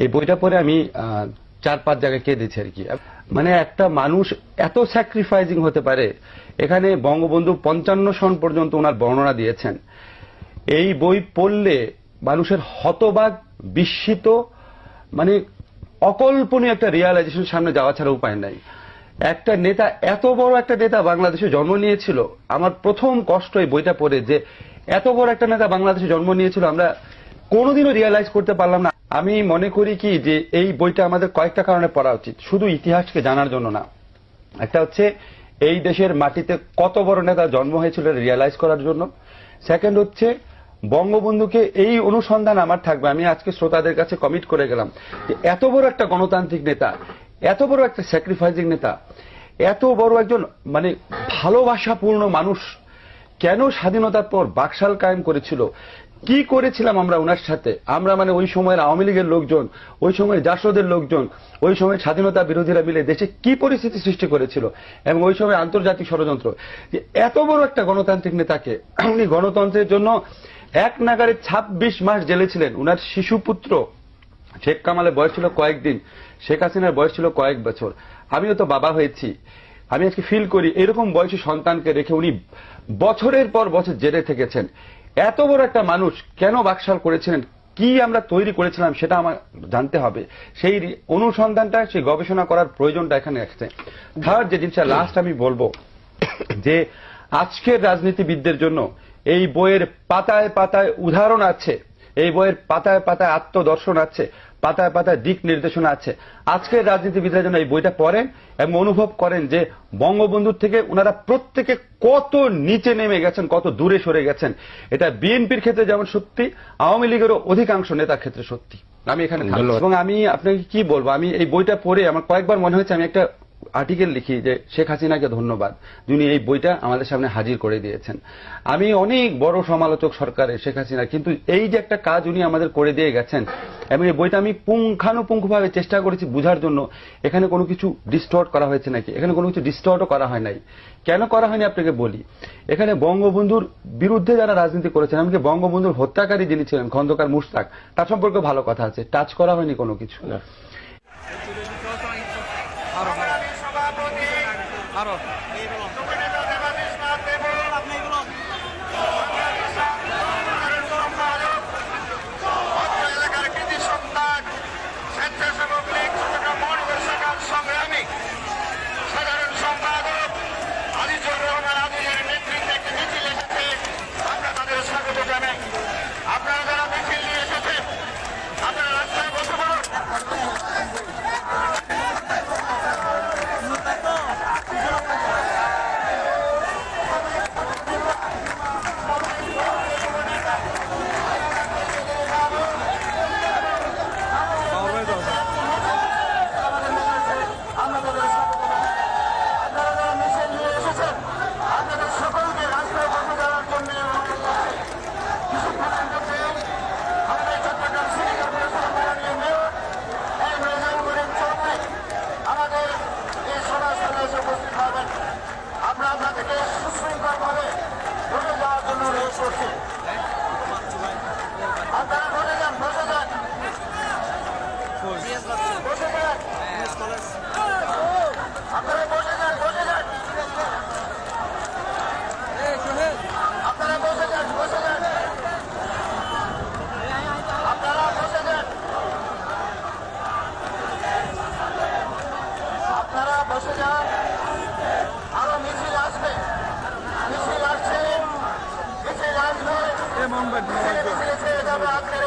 এই বইটা পড়ে আমি 4-5 জায়গায় কেঁদেছি আর কি। মানে একটা মানুষ এত স্যাক্রিফাইজিং হতে পারে, এখানে বঙ্গবন্ধু 55 সন পর্যন্ত ওনার বর্ণনা দিয়েছেন। এই বই পড়লে মানুষের হতবাক, বিস্মিত, মানে অকল্পনীয় একটা রিয়ালাইজেশন সামনে যাওয়া ছাড়া উপায় নাই। একটা নেতা, এত বড় একটা নেতা বাংলাদেশে জন্ম নিয়েছিল। আমার প্রথম কষ্ট এই বইটা পড়ে যে এত বড় একটা নেতা বাংলাদেশে জন্ম নিয়েছিল, আমরা কোনোদিনও রিয়ালাইজ করতে পারলাম না। আমি মনে করি কি যে এই বইটা আমাদের কয়েকটা কারণে পড়া উচিত, শুধু ইতিহাসকে জানার জন্য না। একটা হচ্ছে এই দেশের মাটিতে কত বড় নেতা জন্ম হয়েছিল রিয়ালাইজ করার জন্য। সেকেন্ড হচ্ছে বঙ্গবন্ধুকে, এই অনুসন্ধান আমার থাকবে। আমি আজকে শ্রোতাদের কাছে কমিট করে গেলাম যে এত বড় একটা গণতান্ত্রিক নেতা, এত বড় একটা স্যাক্রিফাইজিং নেতা, এত বড় একজন মানে ভালোবাসাপূর্ণ মানুষ কেন স্বাধীনতার পর বাকশাল কায়েম করেছিল, কি করেছিলাম আমরা ওনার সাথে। আমরা মানে ওই সময়ের আওয়ামী লীগের লোকজন, ওই সময়ের জাসদের লোকজন, ওই সময় স্বাধীনতা বিরোধীরা মিলে দেশে কি পরিস্থিতি সৃষ্টি করেছিল, এবং ওই সময় আন্তর্জাতিক ষড়যন্ত্র। যে এত বড় একটা গণতান্ত্রিক নেতাকে উনি গণতন্ত্রের জন্য এক নাগারে 26 মাস জেলে ছিলেন। উনার শিশুপুত্র শেখ কামালের বয়স ছিল কয়েকদিন, শেখ হাসিনার বয়স ছিল কয়েক বছর। আমিও তো বাবা হয়েছি, আমি আজকে ফিল করি এরকম বয়সী সন্তানকে রেখে উনি বছরের পর বছর জেলে থেকেছেন। এত বড় একটা মানুষ কেন বাকশাল করেছিলেন, কি আমরা তৈরি করেছিলাম সেটা আমার জানতে হবে। সেই অনুসন্ধানটা, সেই গবেষণা করার প্রয়োজনটা এখানে আসছে। থার্ড যে জিনিসটা লাস্ট আমি বলবো, যে আজকের রাজনীতিবিদদের জন্য এই বইয়ের পাতায় পাতায় উদাহরণ আছে, এই বইয়ের পাতায় পাতায় আত্মদর্শন আছে, পাতায় পাতায় দিক নির্দেশনা আছে। আজকের রাজনীতিবিদরা যেন এই বইটা পড়েন এবং অনুভব করেন যে বঙ্গবন্ধুর থেকে ওনারা প্রত্যেকে কত নিচে নেমে গেছেন, কত দূরে সরে গেছেন। এটা বিএনপির ক্ষেত্রে যেমন সত্যি, আওয়ামী লীগেরও অধিকাংশ নেতার ক্ষেত্রে সত্যি। আমি এখানে এবং আমি আপনাকে কি বলবো, আমি এই বইটা পড়ে আমার কয়েকবার মনে হয়েছে আমি একটা আর্টিকেল লিখি যে শেখ হাসিনাকে ধন্যবাদ, যিনি এই বইটা আমাদের সামনে হাজির করে দিয়েছেন। আমি অনেক বড় সমালোচক সরকারের শেখ হাসিনা, কিন্তু এই যে একটা কাজ উনি আমাদের করে দিয়ে গেছেন, এবং এই বইটা আমি পুঙ্খানুপুঙ্খভাবে চেষ্টা করেছি বোঝার জন্য এখানে কোনো কিছু ডিস্টর্ট করা হয়েছে নাকি। এখানে কোনো কিছু ডিস্টর্টও করা হয় নাই। কেন করা হয়নি আপনাকে বলি। এখানে বঙ্গবন্ধুর বিরুদ্ধে যারা রাজনীতি করেছেন, এমনকি বঙ্গবন্ধুর হত্যাকারী যিনি ছিলেন খন্দকার মুশতাক, তার সম্পর্কে ভালো কথা আছে, টাচ করা হয়নি কোনো কিছু। আরো মিছিল আসবে, মিছিল আসছে, মিছিল আসবে, মিছিল ছেড়ে যাবে আজকের